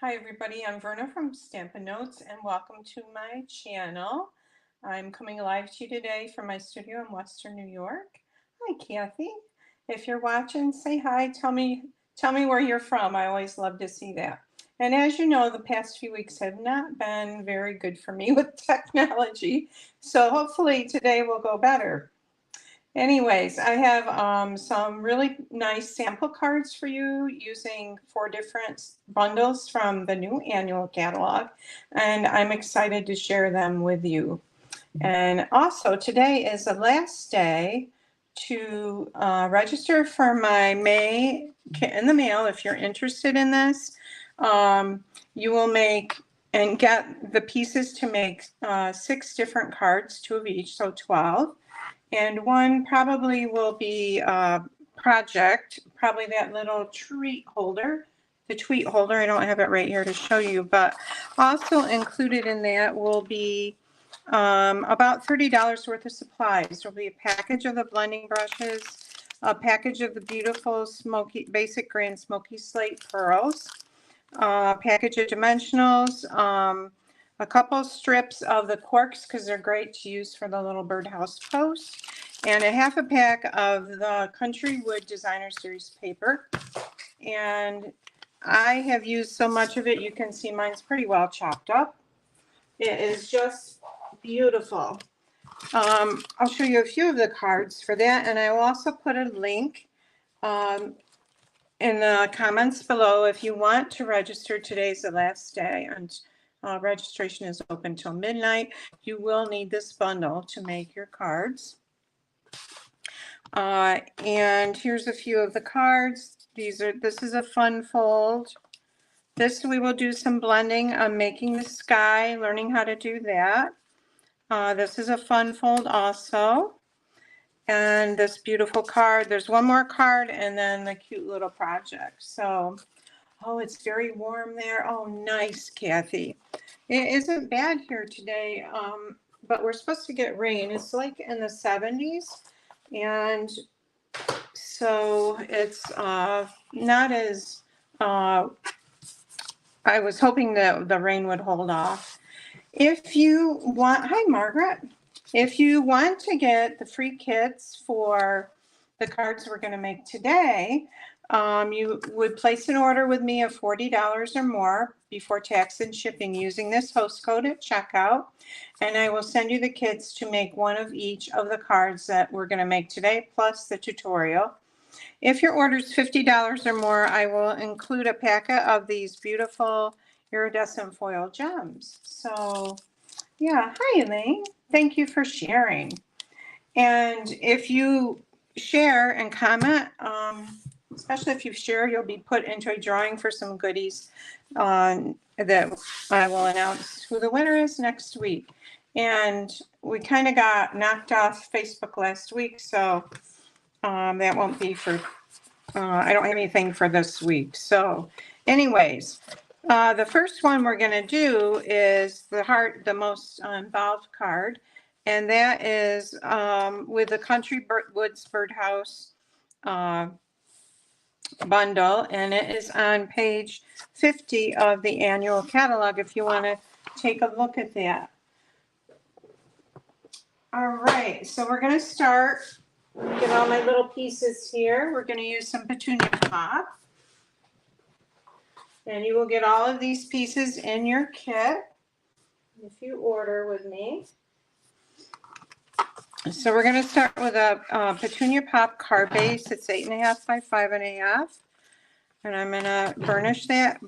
Hi everybody, I'm Verna from StampinNotes and welcome to my channel. I'm coming live to you today from my studio in Western New York. Hi Kathy. If you're watching, say hi. Tell me where you're from. I always love to see that. And as you know, the past few weeks have not been very good for me with technology. So hopefully today will go better. Anyways, I have some really nice sample cards for you using 4 different bundles from the new annual catalog, and I'm excited to share them with you. And also, today is the last day to register for my May Kit in the Mail. If you're interested in this, you will make and get the pieces to make 6 different cards, 2 of each, so 12. And one probably will be a project, probably that little treat holder, the tweet holder. I don't have it right here to show you, but also included in that will be about $30 worth of supplies. There'll be a package of the blending brushes, a package of the beautiful smoky, basic grand smoky slate pearls, a package of dimensionals, a couple strips of the corks because they're great to use for the little birdhouse post, and a half a pack of the Country Wood Designer Series paper. And I have used so much of it, you can see mine's pretty well chopped up. It is just beautiful. I'll show you a few of the cards for that, and I will also put a link in the comments below if you want to register. Today's the last day, and registration is open till midnight. You will need this bundle to make your cards. And here's a few of the cards. This is a fun fold. This we will do some blending on making the sky, learning how to do that. This is a fun fold also. And this beautiful card. There's one more card and then the cute little project. So, oh, it's very warm there. Oh, nice, Kathy. It isn't bad here today, but we're supposed to get rain. It's like in the 70s. And so it's not as, I was hoping that the rain would hold off. If you want, hi Margaret. If you want to get the free kits for the cards we're going to make today, you would place an order with me of $40 or more before tax and shipping using this host code at checkout. And I will send you the kits to make one of each of the cards that we're going to make today, plus the tutorial. If your order is $50 or more, I will include a packet of these beautiful iridescent foil gems. So, yeah, hi Elaine. Thank you for sharing. And if you share and comment, especially if you share, you'll be put into a drawing for some goodies that I will announce who the winner is next week. And we kind of got knocked off Facebook last week, so that won't be for, I don't have anything for this week. So anyways, the first one we're going to do is the most involved card. And that is with the Country Woods Birdhouse bundle. And it is on page 50 of the annual catalog if you want to take a look at that. All right, so we're going to start. Get all my little pieces here. We're going to use some petunia pop. And you will get all of these pieces in your kit if you order with me. So we're going to start with a petunia pop card base. It's 8.5 by 5.5. And I'm going to burnish that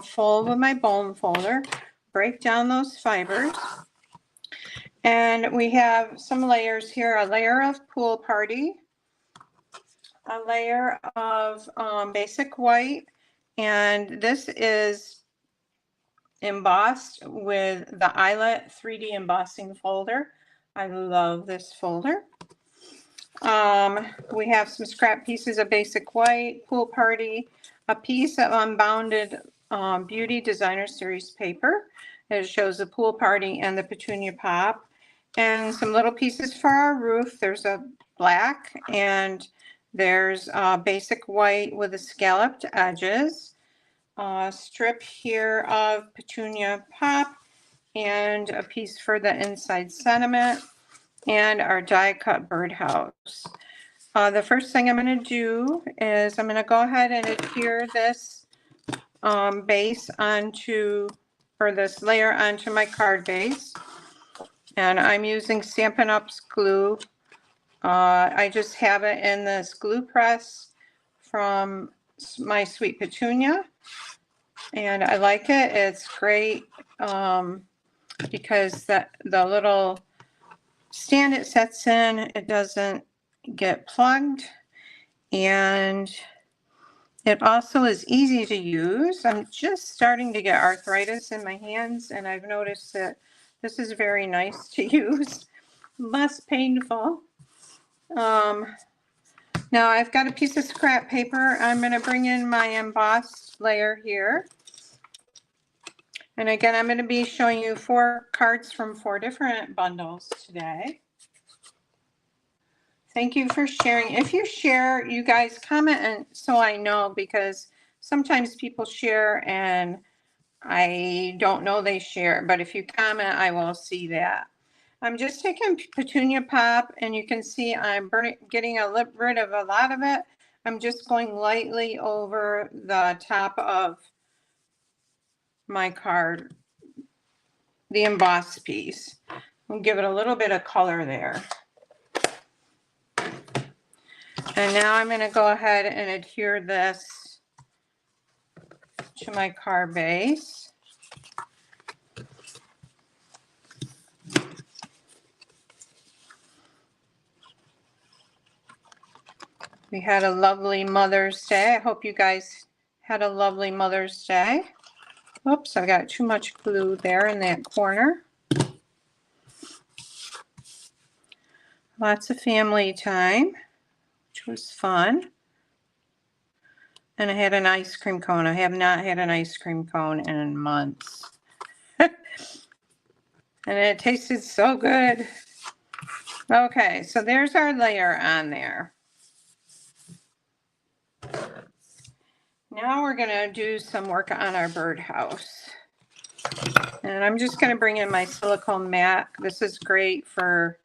fold with my bone folder. Break down those fibers. And we have some layers here. A layer of Pool Party. A layer of basic white. And this is embossed with the Eyelet 3D embossing folder. I love this folder. We have some scrap pieces of basic white, Pool Party, a piece of unbounded Beauty Designer Series paper. It shows the Pool Party and the petunia pop. And some little pieces for our roof. There's a black and there's basic white with the scalloped edges. strip here of Petunia Pop and a piece for the inside sentiment and our die cut Birdhouse. The first thing I'm going to do is I'm going to go ahead and adhere this base onto, or this layer onto my card base. And I'm using Stampin' Up's glue. I just have it in this glue press from my Sweet Petunia. And I like it. It's great because the little stand it sets in, it doesn't get plugged. And it also is easy to use. I'm just starting to get arthritis in my hands, and I've noticed that this is very nice to use, less painful. Now I've got a piece of scrap paper. I'm going to bring in my embossed layer here. And again, I'm going to be showing you 4 cards from 4 different bundles today. Thank you for sharing. If you share, you guys comment and so I know, because sometimes people share and I don't know they share, but if you comment, I will see that. I'm just taking Petunia Pop and you can see I'm getting rid of a lot of it. I'm just going lightly over the top of my card, the embossed piece. We'll give it a little bit of color there. And now I'm going to go ahead and adhere this to my card base. We had a lovely Mother's Day. I hope you guys had a lovely Mother's Day. Oops, I got too much glue there in that corner. Lots of family time, which was fun. And I had an ice cream cone. I have not had an ice cream cone in months. And it tasted so good. Okay, so there's our layer on there. Now we're going to do some work on our birdhouse. And I'm just going to bring in my silicone mat. This is great for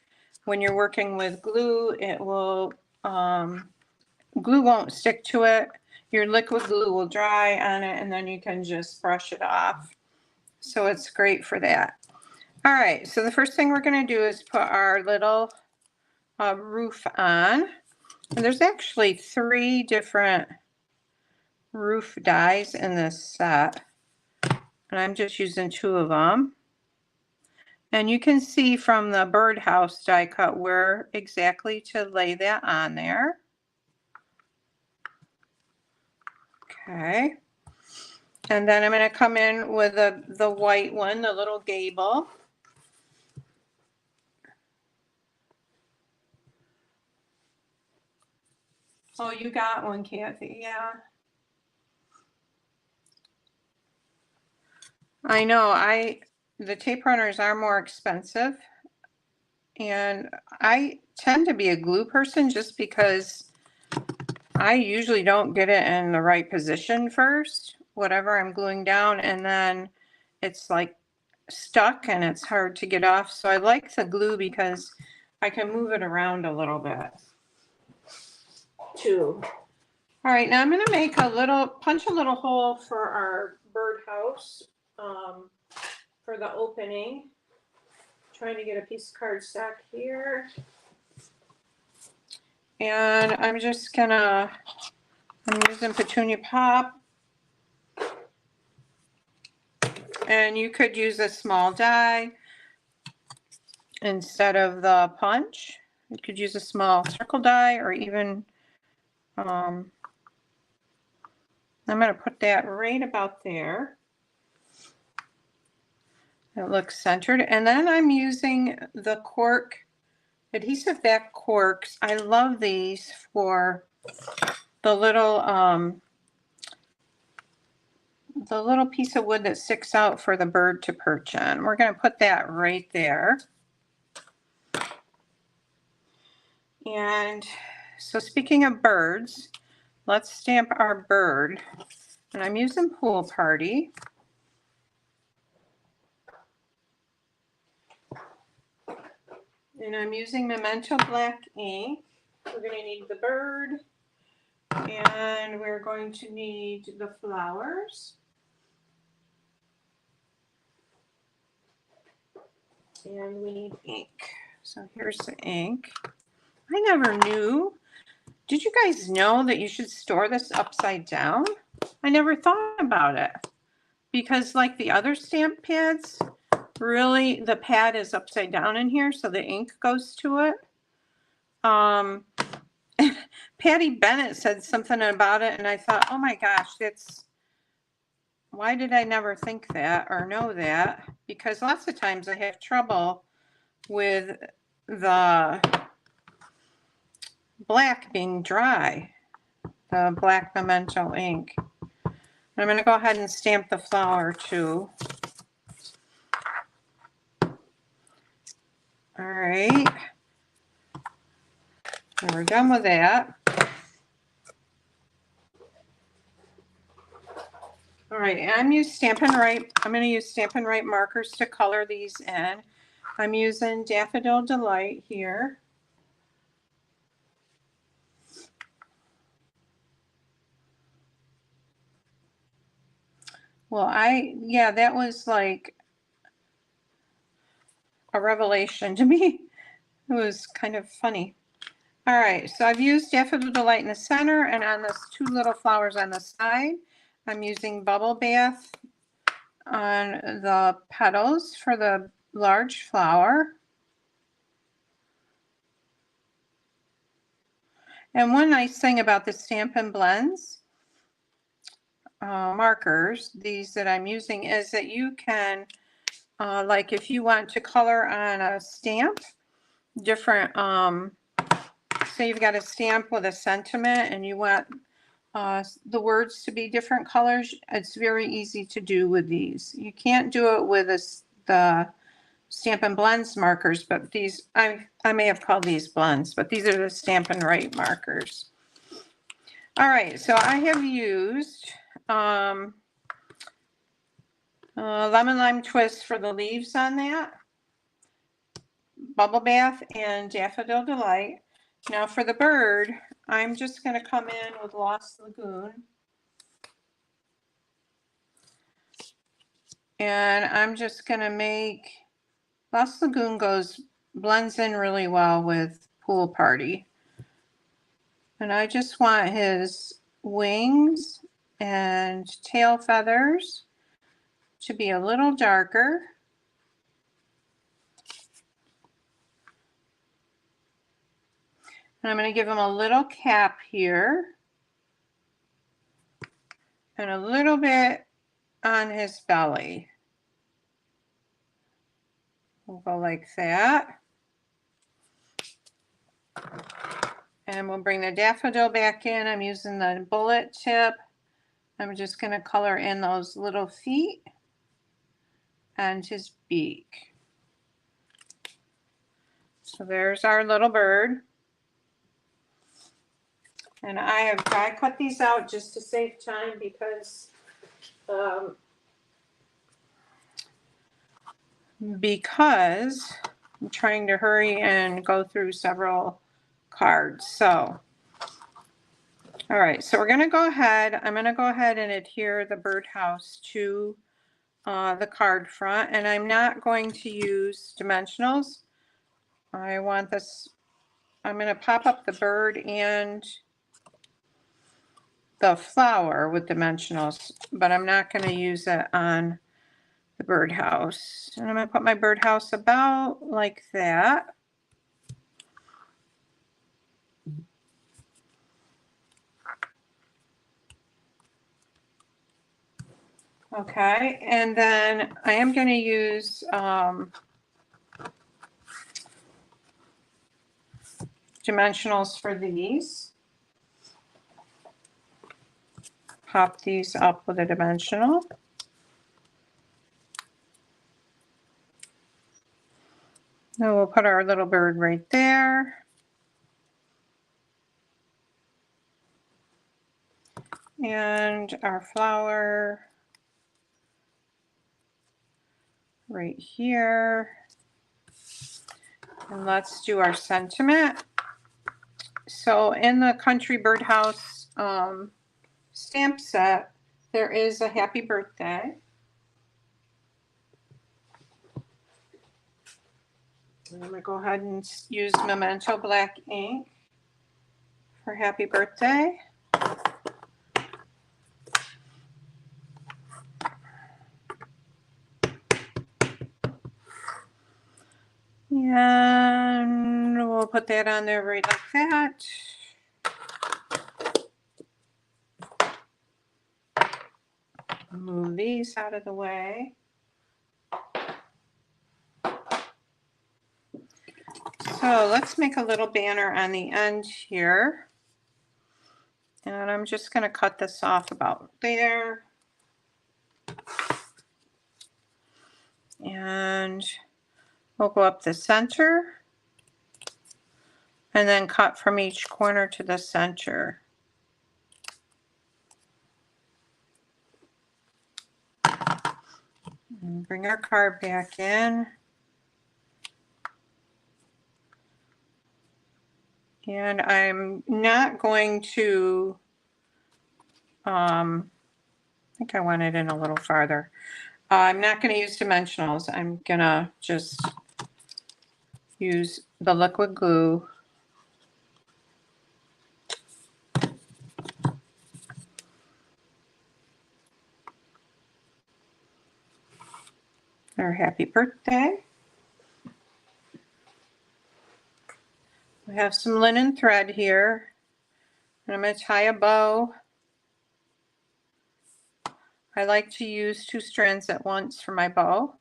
when you're working with glue. It will, glue won't stick to it. Your liquid glue will dry on it and then you can just brush it off. So it's great for that. All right, so the first thing we're going to do is put our little roof on. And there's actually 3 different roof dies in this set. And I'm just using 2 of them. And you can see from the Birdhouse die cut where exactly to lay that on there. Okay. And then I'm going to come in with the white one, the little gable. Oh, you got one, Kathy. Yeah. I know. The tape runners are more expensive. And I tend to be a glue person just because I usually don't get it in the right position first, whatever I'm gluing down, and then it's like stuck and it's hard to get off. So I like the glue because I can move it around a little bit too. All right, now I'm going to make punch a little hole for our birdhouse for the opening. Trying to get a piece of cardstock here. And I'm using Petunia Pop. And you could use a small die instead of the punch. You could use a small circle die or even, I'm going to put that right about there. It looks centered. And then I'm using the cork, adhesive back corks. I love these for the little piece of wood that sticks out for the bird to perch on. We're going to put that right there. And so speaking of birds, let's stamp our bird. And I'm using Pool Party. And I'm using Memento Black ink. We're going to need the bird. And we're going to need the flowers. And we need ink. So here's the ink. I never knew. Did you guys know that you should store this upside down? I never thought about it. Because like the other stamp pads, really the pad is upside down in here, so the ink goes to it. Patty Bennett said something about it, and I thought, oh my gosh, why did I never think that or know that? Because lots of times I have trouble with the black being dry, the black Memento ink. I'm going to go ahead and stamp the flower too. All right. And we're done with that. All right, and I'm going to use Stampin' Write markers to color these in. I'm using Daffodil Delight here. Well, that was like a revelation to me. It was kind of funny. All right, so I've used Daffodil Delight in the center, and on those two little flowers on the side, I'm using Bubble Bath on the petals for the large flower. And one nice thing about the Stampin' Blends markers, these that I'm using, is that you can, like if you want to color on a stamp, different, say you've got a stamp with a sentiment and you want the words to be different colors, it's very easy to do with these. You can't do it with the Stampin' Blends markers, but these, I may have called these blends, but these are the Stampin' Write markers. All right, so I have used Lemon Lime Twist for the leaves on that, Bubble Bath, and Daffodil Delight. Now for the bird, I'm just going to come in with Lost Lagoon. And I'm just going to make, Lost Lagoon blends in really well with Pool Party. And I just want his wings and tail feathers to be a little darker. And I'm going to give him a little cap here. And a little bit on his belly. We'll go like that. And we'll bring the daffodil back in. I'm using the bullet tip. I'm just going to color in those little feet and his beak. So there's our little bird. And I cut these out just to save time because I'm trying to hurry and go through several cards. So, all right, so we're going to go ahead. I'm going to go ahead and adhere the birdhouse to the card front, and I'm not going to use dimensionals. I want this, I'm going to pop up the bird and the flower with dimensionals, but I'm not going to use it on the birdhouse. And I'm going to put my birdhouse about like that. Okay, and then I am going to use dimensionals for these. Pop these up with a dimensional. Then we'll put our little bird right there. And our flower right here. And let's do our sentiment. So in the Country Birdhouse stamp set, there is a happy birthday. I'm going to go ahead and use Memento black ink for happy birthday. And we'll put that on there right like that. Move these out of the way. So let's make a little banner on the end here. And I'm just going to cut this off about there. And we'll go up the center. And then cut from each corner to the center. And bring our card back in. And I'm not going to, I think I want it in a little farther. I'm not going to use dimensionals. I'm going to just use the liquid glue. Our happy birthday. We have some linen thread here. And I'm going to tie a bow. I like to use 2 strands at once for my bow.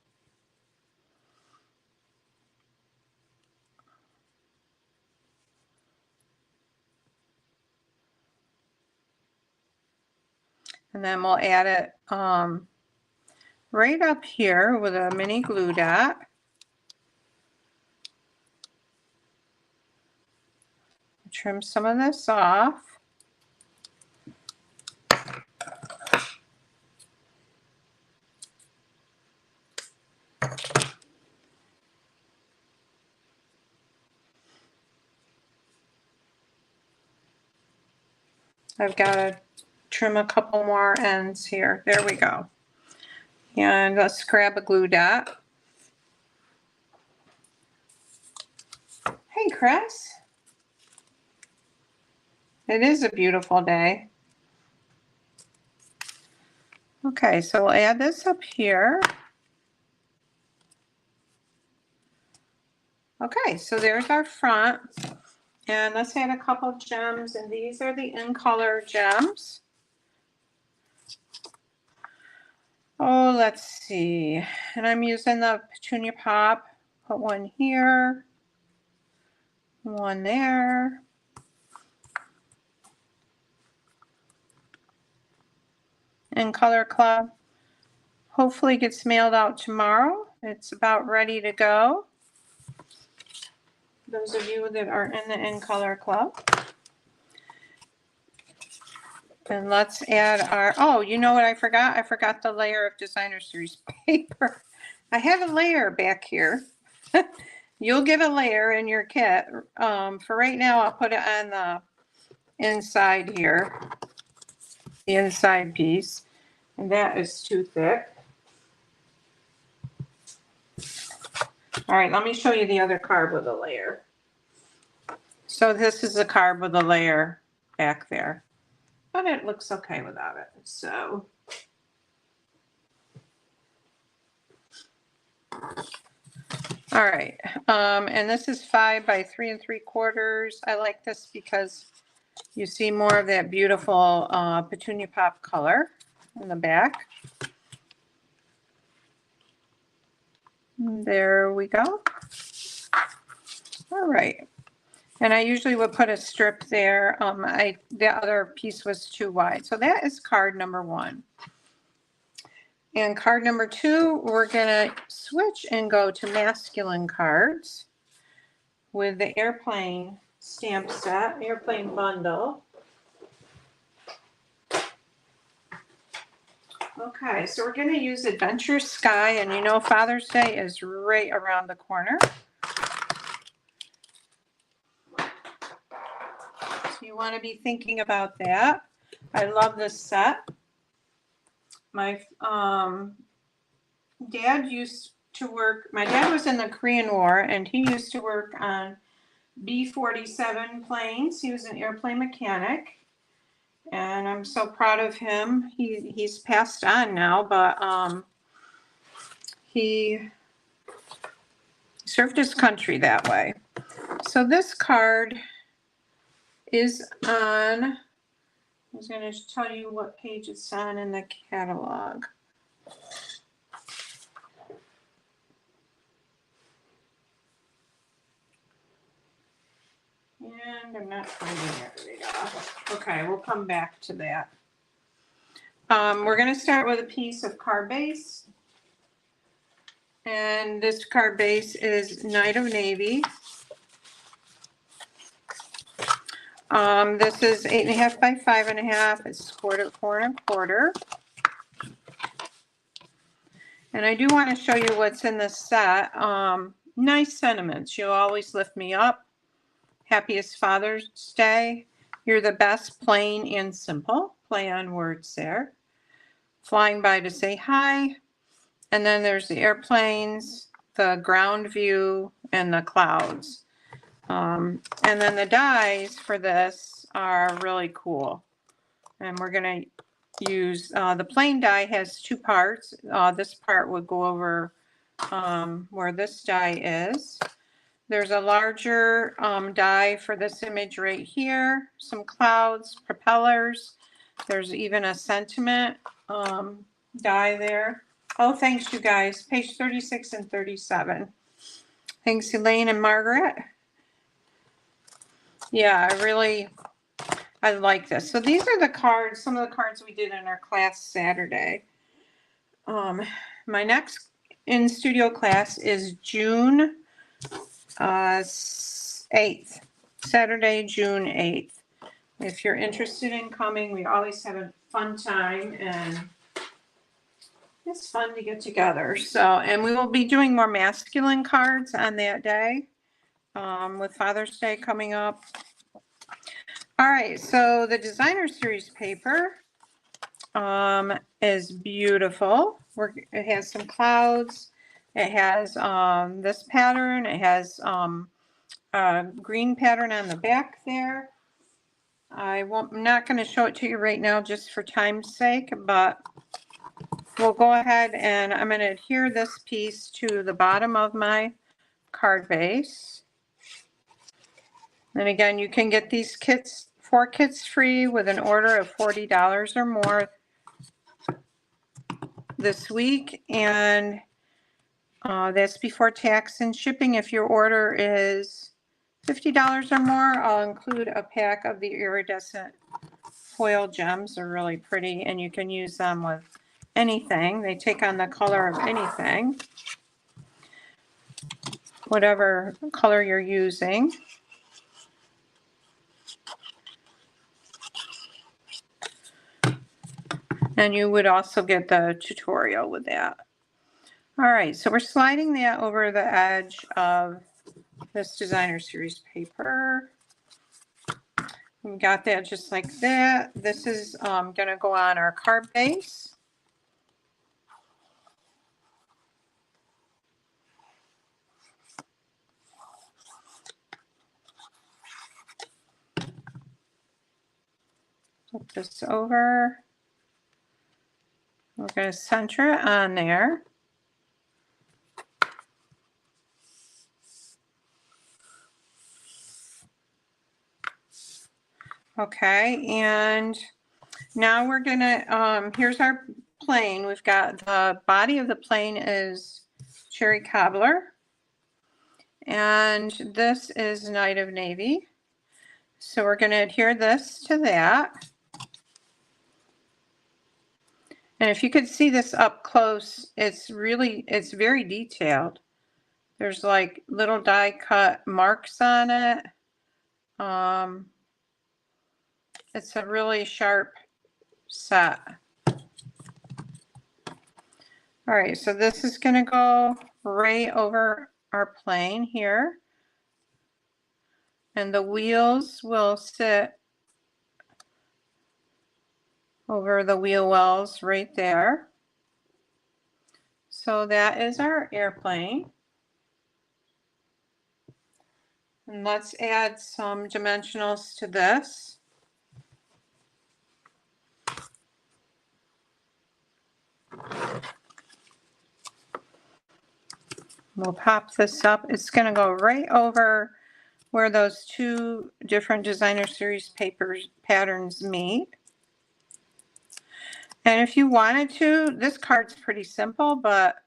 And then we'll add it right up here with a mini glue dot. Trim some of this off. I've got to trim a couple more ends here. There we go. And let's grab a glue dot. Hey, Chris. It is a beautiful day. Okay, so we'll add this up here. Okay, so there's our front. And let's add a couple of gems, and these are the in color gems. Oh, let's see. And I'm using the Petunia Pop. Put one here, one there. In Color Club. Hopefully gets mailed out tomorrow. It's about ready to go. Those of you that are in the In Color Club. And let's add our, oh, you know what I forgot? I forgot the layer of Designer Series paper. I have a layer back here. You'll get a layer in your kit. For right now, I'll put it on the inside here. The inside piece. And that is too thick. All right, let me show you the other card with a layer. So this is the card with a layer back there. But it looks okay without it. So all right, and this is 5 by 3 3/4. I like this because you see more of that beautiful Petunia Pop color in the back. There we go. All right. And I usually would put a strip there. The other piece was too wide. So that is card number 1. And card number 2, we're going to switch and go to masculine cards with the airplane stamp set, airplane bundle. Okay, so we're going to use Adventurous Sky, and you know Father's Day is right around the corner. So you want to be thinking about that. I love this set. My dad used to work, my dad was in the Korean War, and he used to work on B-47 planes. He was an airplane mechanic. And I'm so proud of him. He's passed on now, but he served his country that way. So this card is on, I was going to tell you what page it's on in the catalog. And I'm not finding it right off. Okay, we'll come back to that. We're going to start with a piece of card base. And this card base is Knight of Navy. This is 8.5 by 5.5. It's 4 1/4. And I do want to show you what's in this set. Nice sentiments. You'll always lift me up. Happiest Father's Day. You're the best, plain and simple. Play on words there. Flying by to say hi. And then there's the airplanes, the ground view, and the clouds. And then the dies for this are really cool. And we're going to use, the plain die has 2 parts. This part would go over where this die is. There's a larger die for this image right here. Some clouds, propellers. There's even a sentiment die there. Oh, thanks, you guys. Page 36 and 37. Thanks, Elaine and Margaret. Yeah, I like this. So these are the cards, some of the cards we did in our class Saturday. My next in-studio class is June 8th, Saturday, June 8th. If you're interested in coming, we always have a fun time, and it's fun to get together. So, and we will be doing more masculine cards on that day, with Father's Day coming up. All right, so the designer series paper is beautiful. It has some clouds. It has this pattern. It has a green pattern on the back there. I'm not going to show it to you right now just for time's sake, but we'll go ahead and I'm going to adhere this piece to the bottom of my card base. And again, you can get these kits, 4 kits free with an order of $40 or more this week. And that's before tax and shipping. If your order is $50 or more, I'll include a pack of the iridescent foil gems. They're really pretty, and you can use them with anything. They take on the color of anything, whatever color you're using. And you would also get the tutorial with that. All right, so we're sliding that over the edge of this designer series paper. We got that just like that. This is going to go on our card base. Flip this over. We're going to center it on there. Okay, and now we're going to, here's our plane. We've got the body of the plane is Cherry Cobbler. And this is Knight of Navy. So we're going to adhere this to that. And if you could see this up close, it's very detailed. There's like little die cut marks on it. It's a really sharp set. All right, so this is going to go right over our plane here. And the wheels will sit over the wheel wells right there. So that is our airplane. And let's add some dimensionals to this. We'll pop this up. It's going to go right over where those two different designer series papers patterns meet. And if you wanted to, this card's pretty simple, but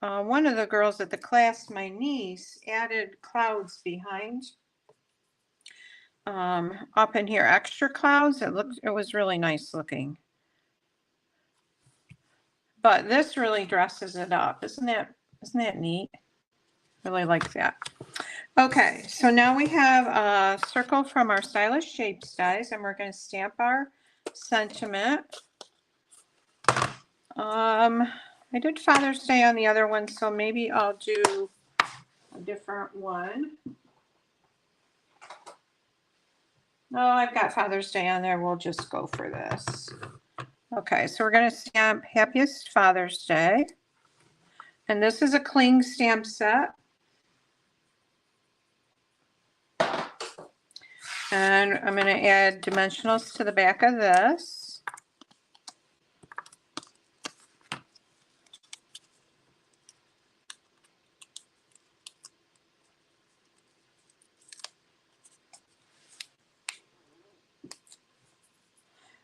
one of the girls at the class, my niece, added clouds behind up in here, extra clouds. It was really nice looking. But this really dresses it up. Isn't that neat? Really like that. Okay, so now we have a circle from our Stylish Shapes dies, and we're going to stamp our sentiment. I did Father's Day on the other one, so maybe I'll do a different one. No, I've got Father's Day on there. We'll just go for this. Okay, so we're going to stamp Happiest Father's Day. And this is a cling stamp set. And I'm going to add dimensionals to the back of this.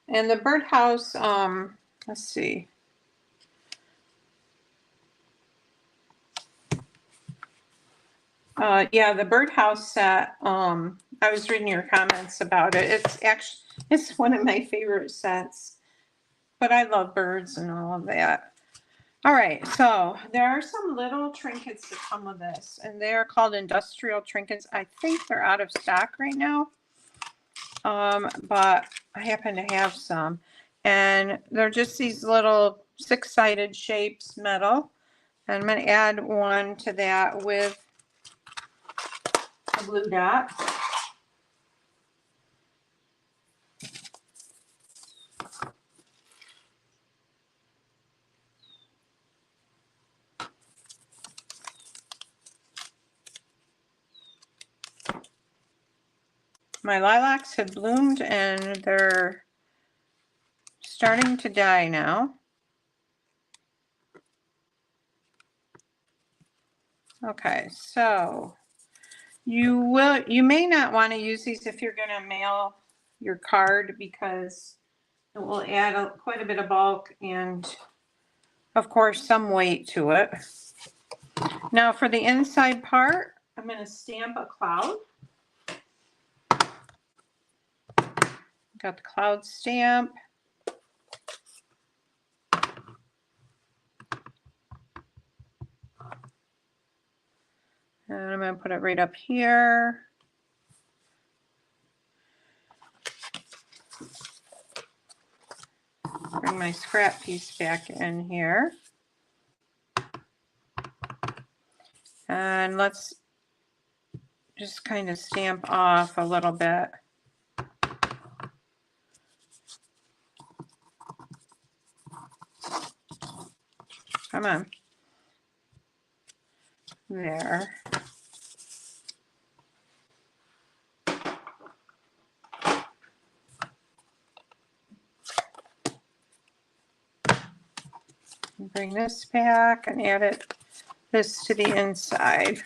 And the Birdhouse, let's see. Yeah, the Birdhouse set, I was reading your comments about it. It's one of my favorite sets, but I love birds and all of that. All right, so there are some little trinkets that come with this, and they are called industrial trinkets. I think they're out of stock right now, but I happen to have some. And they're just these little six-sided shapes, metal. And I'm going to add one to that with a blue dot. My lilacs have bloomed and they're starting to die now. Okay, so you may not want to use these if you're going to mail your card, because it will add quite a bit of bulk and of course some weight to it. Now for the inside part, I'm going to stamp a cloud. Got the cloud stamp. And I'm going to put it right up here. Bring my scrap piece back in here. And let's just kind of stamp off a little bit. Come on. There. Bring this back and add this to the inside.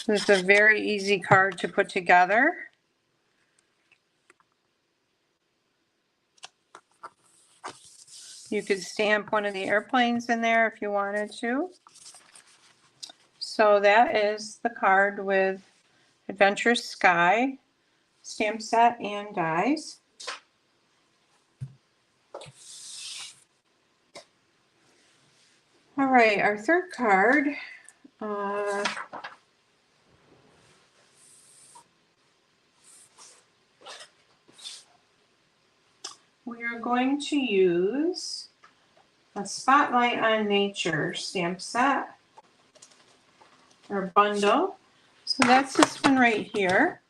This is a very easy card to put together. You could stamp one of the airplanes in there if you wanted to. So that is the card with Adventurous Sky, stamp set, and dies. All right, our third card. we are going to use a Spotlight on Nature stamp set or bundle. So that's this one right here.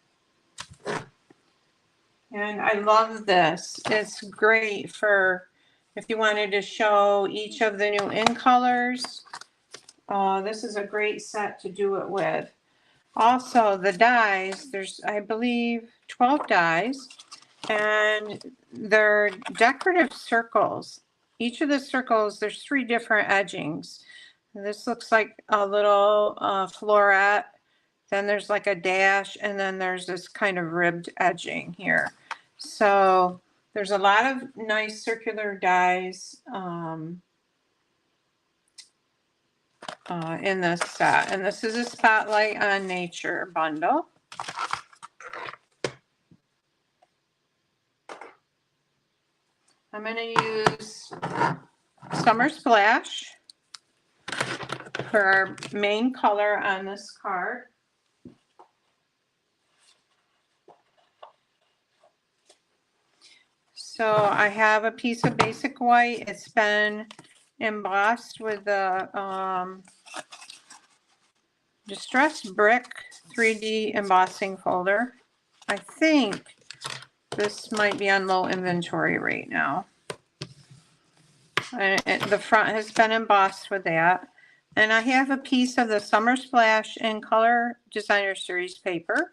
And I love this. It's great for if you wanted to show each of the new in colors. This is a great set to do it with. Also, the dies, there's, I believe, 12 dies, and they're decorative circles. Each of the circles, there's 3 different edgings. This looks like a little floret, then there's like a dash, and then there's this kind of ribbed edging here. So there's a lot of nice circular dies in this set, and this is a Spotlight on Nature bundle. I'm going to use Summer Splash for our main color on this card. So I have a piece of basic white. It's been embossed with the Distressed Brick 3D embossing folder. I think this might be on low inventory right now. And the front has been embossed with that. And I have a piece of the Summer Splash in Color Designer Series paper.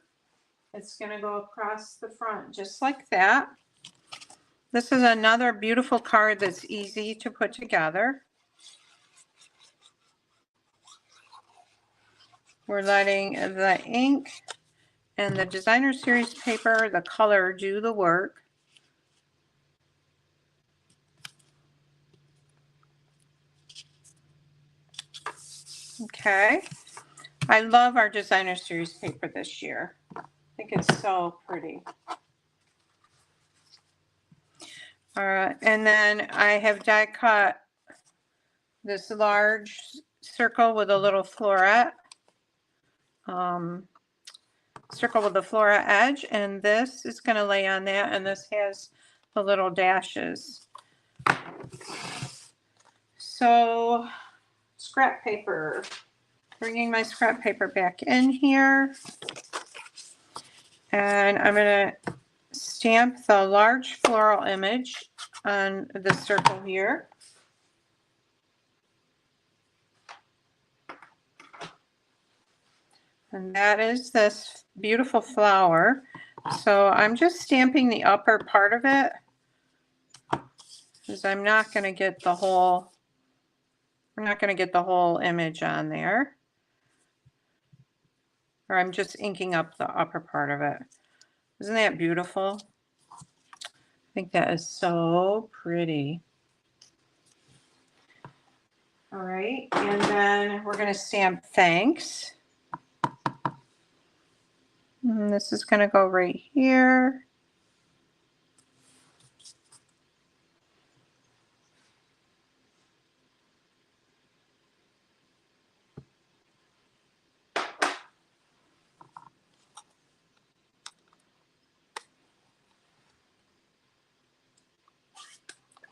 It's going to go across the front just like that. This is another beautiful card that's easy to put together. We're letting the ink and the Designer Series paper, the color, do the work. Okay. I love our Designer Series paper this year. I think it's so pretty. All right, and then I have die cut this large circle with a little floret. Circle with the floret edge, and this is going to lay on that, and this has the little dashes. So scrap paper, bringing my scrap paper back in here, and I'm going to stamp the large floral image on the circle here. And that is this beautiful flower. So I'm just stamping the upper part of it because I'm not going to get the whole, we're not going to get the whole image on there. Or I'm just inking up the upper part of it. Isn't that beautiful? I think that is so pretty. All right, and then we're going to stamp thanks. And this is going to go right here.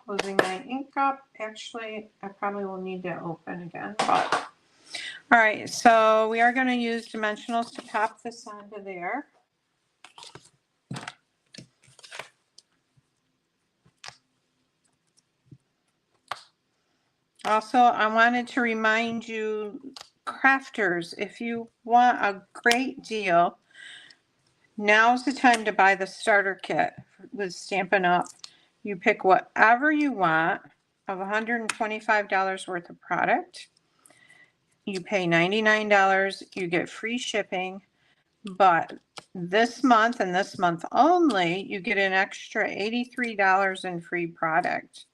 Closing my ink up. Actually, I probably will need to open again. But all right, so we are going to use dimensionals to pop this onto there. Also, I wanted to remind you, crafters, if you want a great deal, now's the time to buy the starter kit with Stampin' Up. You pick whatever you want of $125 worth of product. You pay $99, you get free shipping, but this month and this month only, you get an extra $83 in free product.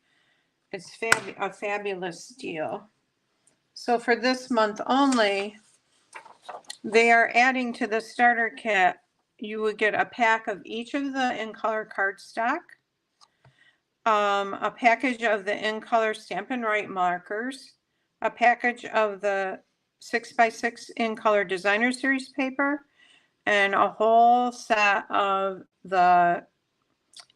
It's a fabulous deal. So for this month only, they are adding to the starter kit, you would get a pack of each of the in color cardstock, a package of the in color Stampin' Write markers, a package of the 6x6 in color Designer Series paper, and a whole set of the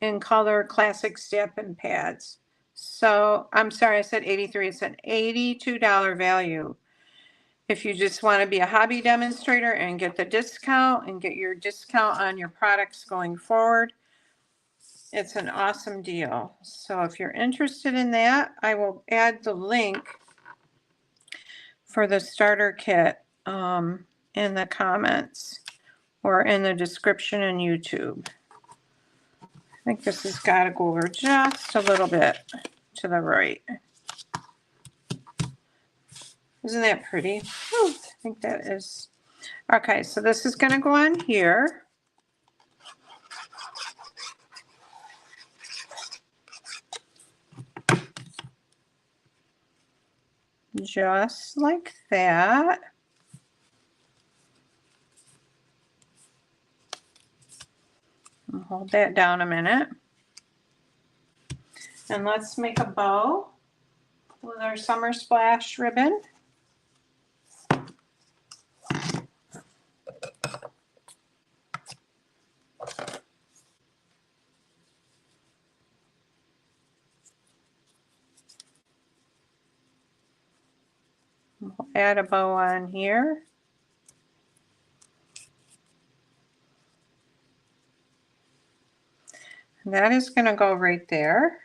in color classic Stampin' pads. So I'm sorry, I said 83. It's an $82 value. If you just want to be a hobby demonstrator and get the discount and get your discount on your products going forward, it's an awesome deal. So if you're interested in that, I will add the link for the starter kit in the comments or in the description in YouTube. I think this has got to go over just a little bit to the right. Isn't that pretty? Ooh, I think that is. Okay, so this is going to go on here. Just like that. I'll hold that down a minute. And let's make a bow with our Summer Splash ribbon. We'll add a bow on here. That is going to go right there.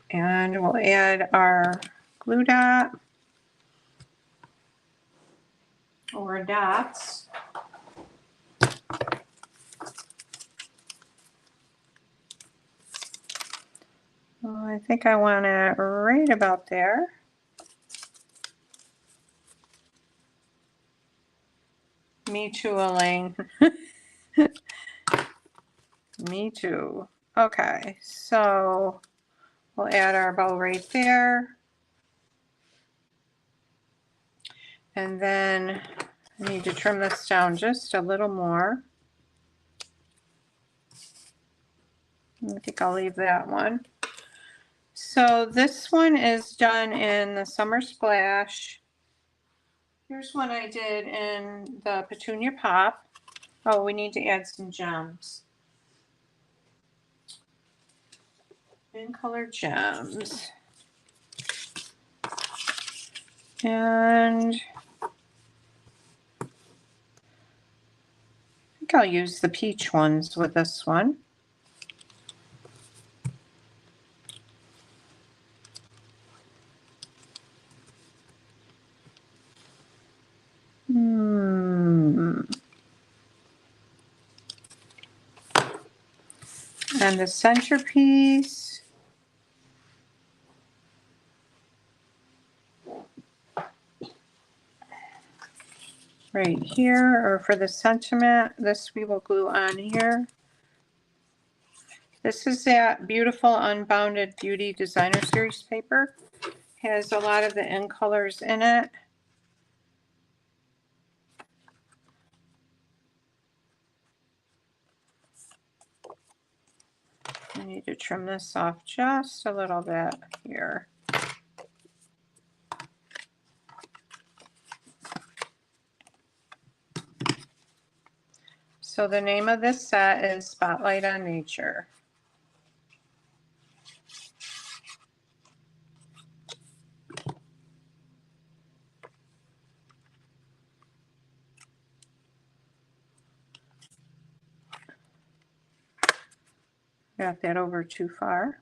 And we'll add our glue dot or dots. Well, I think I want it right about there. Me too, Elaine. Me too. Okay, so we'll add our bow right there. And then I need to trim this down just a little more. I think I'll leave that one. So this one is done in the Summer Splash. Here's one I did in the Petunia Pop. Oh, we need to add some gems. In color gems. And I think I'll use the peach ones with this one. And the centerpiece. Right here, or for the sentiment, this we will glue on here. This is that beautiful Unbounded Beauty Designer Series paper. Has a lot of the in colors in it. I need to trim this off just a little bit here. So the name of this set is Spotlight on Nature. Got that over too far.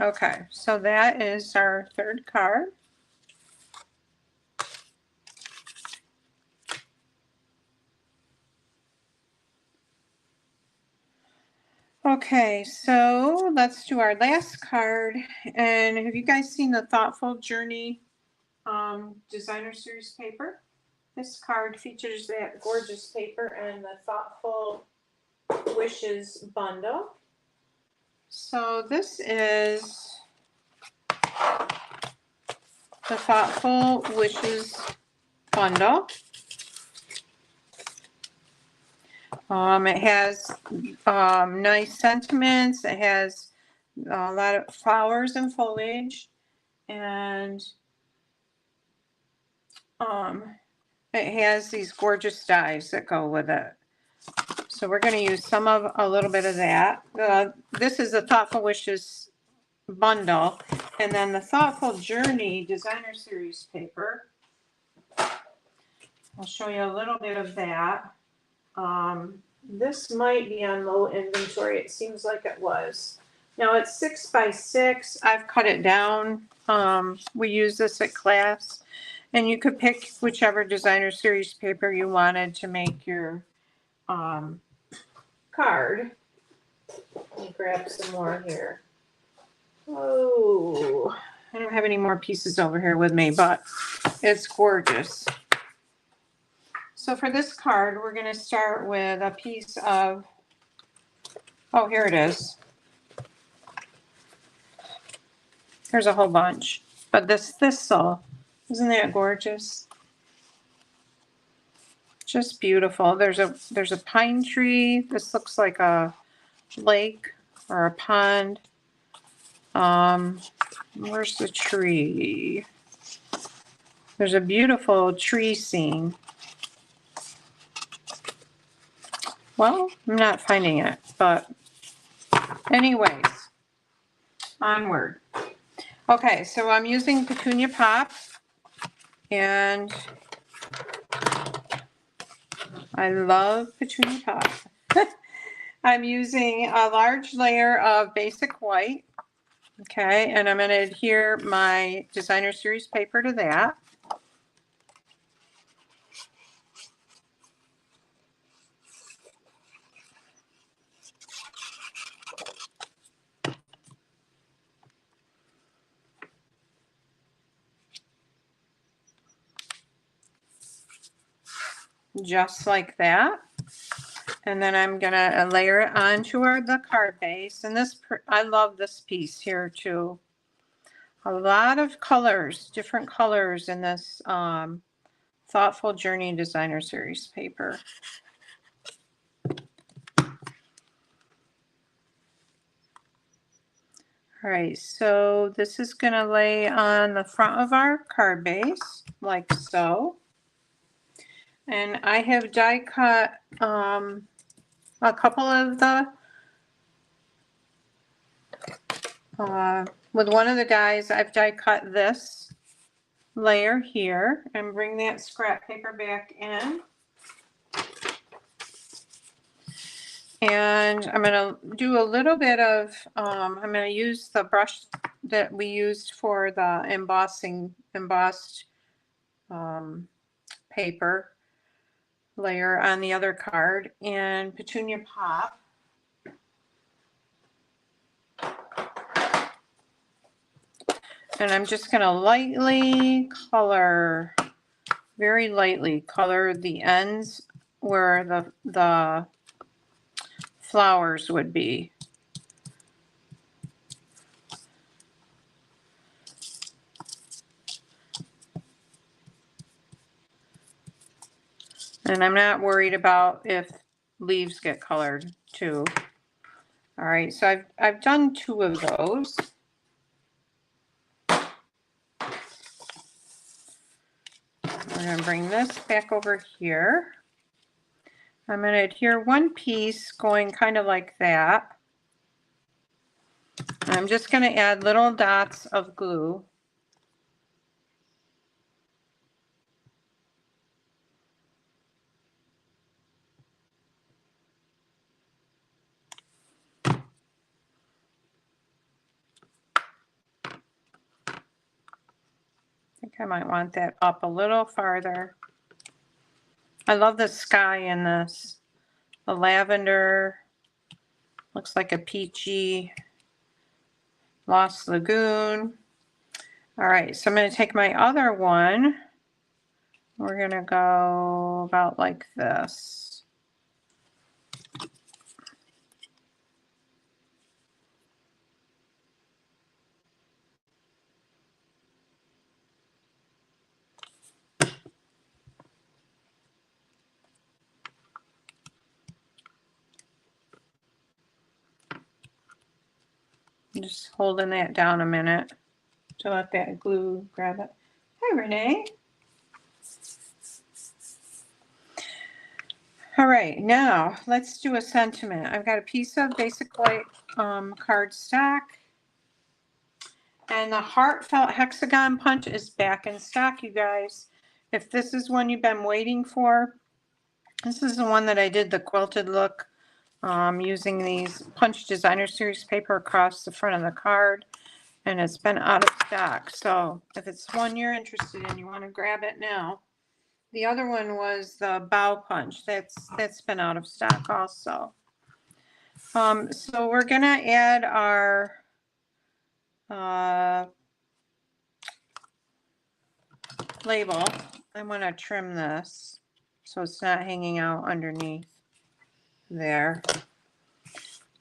Okay, so that is our third card. Okay, so let's do our last card. And have you guys seen the Thoughtful Journey Designer Series paper? This card features that gorgeous paper and the Thoughtful Wishes bundle. So this is the Thoughtful Wishes bundle. It has nice sentiments. It has a lot of flowers and foliage, and it has these gorgeous dies that go with it. So we're going to use a little bit of that. This is the Thoughtful Wishes bundle, and then the Thoughtful Journey Designer Series paper. I'll show you a little bit of that. This might be on low inventory. It seems like it was. Now it's 6 by 6. I've cut it down. We use this at class, and you could pick whichever designer series paper you wanted to make your card. Let me grab some more here. Oh, I don't have any more pieces over here with me, but it's gorgeous. So for this card, we're going to start with a piece of, oh, here it is. There's a whole bunch. But this thistle, isn't that gorgeous? Just beautiful. There's a pine tree. This looks like a lake or a pond. Where's the tree? There's a beautiful tree scene. Well, I'm not finding it, but anyways, onward. Okay, so I'm using Petunia Pop, and I love Petunia Pop. I'm using a large layer of basic white, okay, and I'm going to adhere my designer series paper to that. Just like that. And then I'm going to layer it onto the card base. And I love this piece here too. A lot of colors, different colors in this Thoughtful Journey Designer Series paper. All right, so this is going to lay on the front of our card base, like so. And I have die cut a couple of the, with one of the dies, I've die cut this layer here and bring that scrap paper back in. And I'm going to do a little bit of, I'm going to use the brush that we used for the embossed paper layer on the other card, and Petunia Pop. And I'm just going to lightly color, very lightly color the ends where the flowers would be. And I'm not worried about if leaves get colored too. All right, so I've done 2 of those. We're going to bring this back over here. I'm going to adhere one piece going kind of like that. I'm just going to add little dots of glue. I think I might want that up a little farther. I love the sky in this. The lavender looks like a peachy Lost Lagoon. All right, so I'm going to take my other one. We're going to go about like this. just holding that down a minute to let that glue grab it. Hi, Renee. All right, now let's do a sentiment. I've got a piece of basic white cardstock, and the heartfelt hexagon punch is back in stock, you guys. If this is one you've been waiting for, this is the one that I did the quilted look using these Punch Designer Series paper across the front of the card, and it's been out of stock. So if it's one you're interested in, you want to grab it now. The other one was the bow punch. That's been out of stock also. So we're gonna add our label. I'm gonna trim this so it's not hanging out underneath there.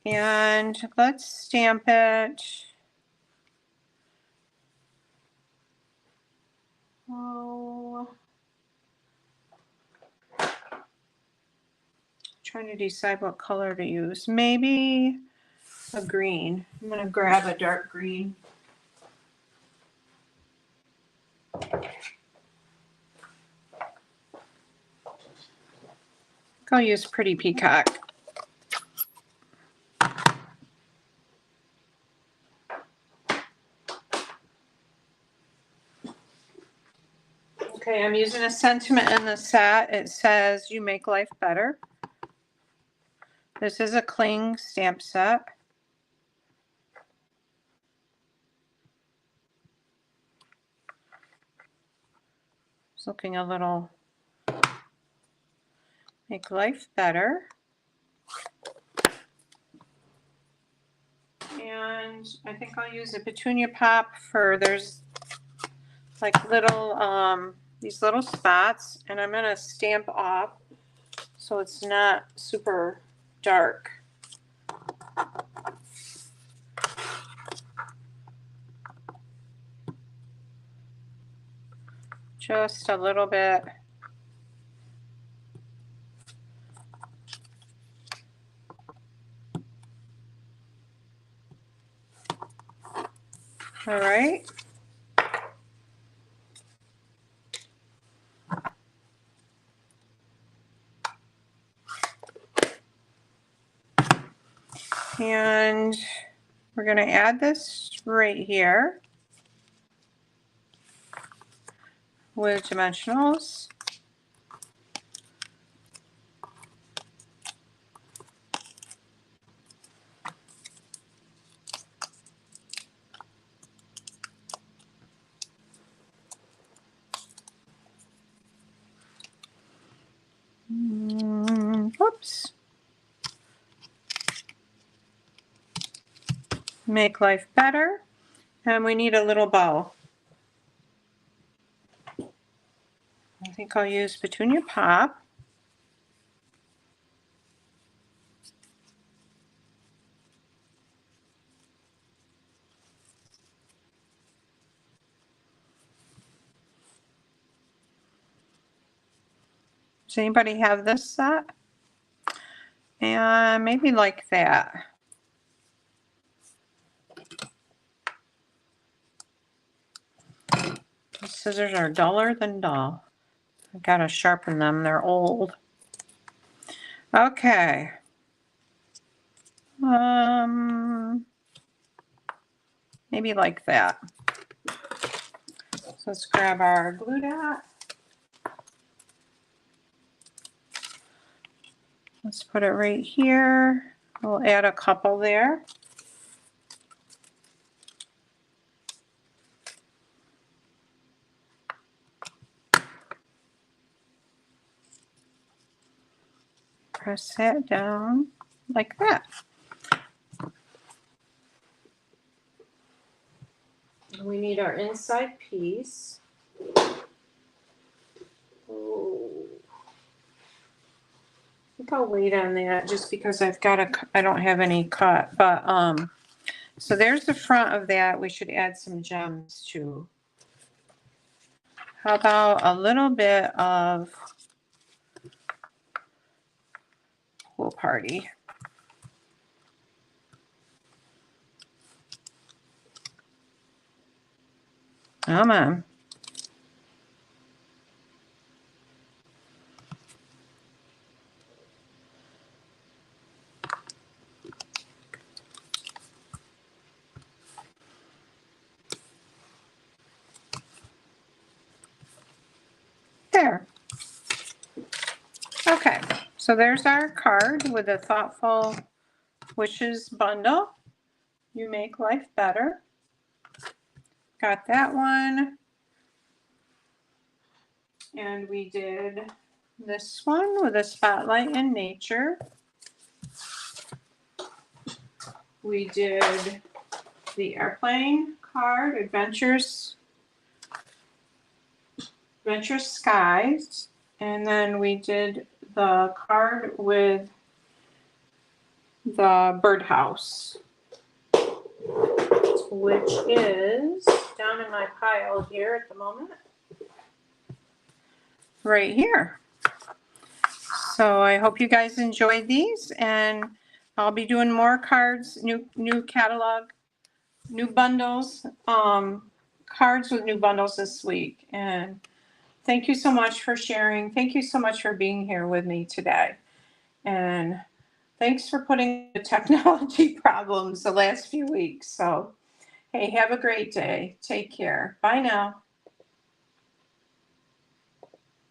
And let's stamp it. Oh. Trying to decide what color to use. Maybe a green. I'm going to grab a dark green. I'll use Pretty Peacock. Okay, I'm using a sentiment in the set. It says, "You make life better." This is a cling stamp set. It's looking a little make life better. And I think I'll use a petunia pop for, there's like little, these little spots, and I'm going to stamp off so it's not super dark. Just a little bit. All right. And we're going to add this right here with dimensionals. Whoops. Make life better. And we need a little bow. I think I'll use Petunia Pop. Does anybody have this set? And maybe like that. The scissors are duller than dull. I gotta sharpen them, they're old. Okay. Maybe like that. So let's grab our glue dot. Let's put it right here. We'll add a couple there. Press that down like that. We need our inside piece. Oh. I think I'll wait on that just because I don't have any cut, but so there's the front of that. We should add some gems too. How about a little bit of Pool Party? Come on. There. Okay, so there's our card with a thoughtful wishes bundle. You make life better. Got that one. And we did this one with a spotlight in nature. We did the airplane card, Adventurous Skies. And then we did the card with the Birdhouse, which is down in my pile here at the moment. Right here. So I hope you guys enjoyed these, and I'll be doing more cards, new catalog, new bundles, cards with new bundles this week. And thank you so much for sharing. Thank you so much for being here with me today. And thanks for putting the technology problems the last few weeks. So, hey, have a great day. Take care. Bye now.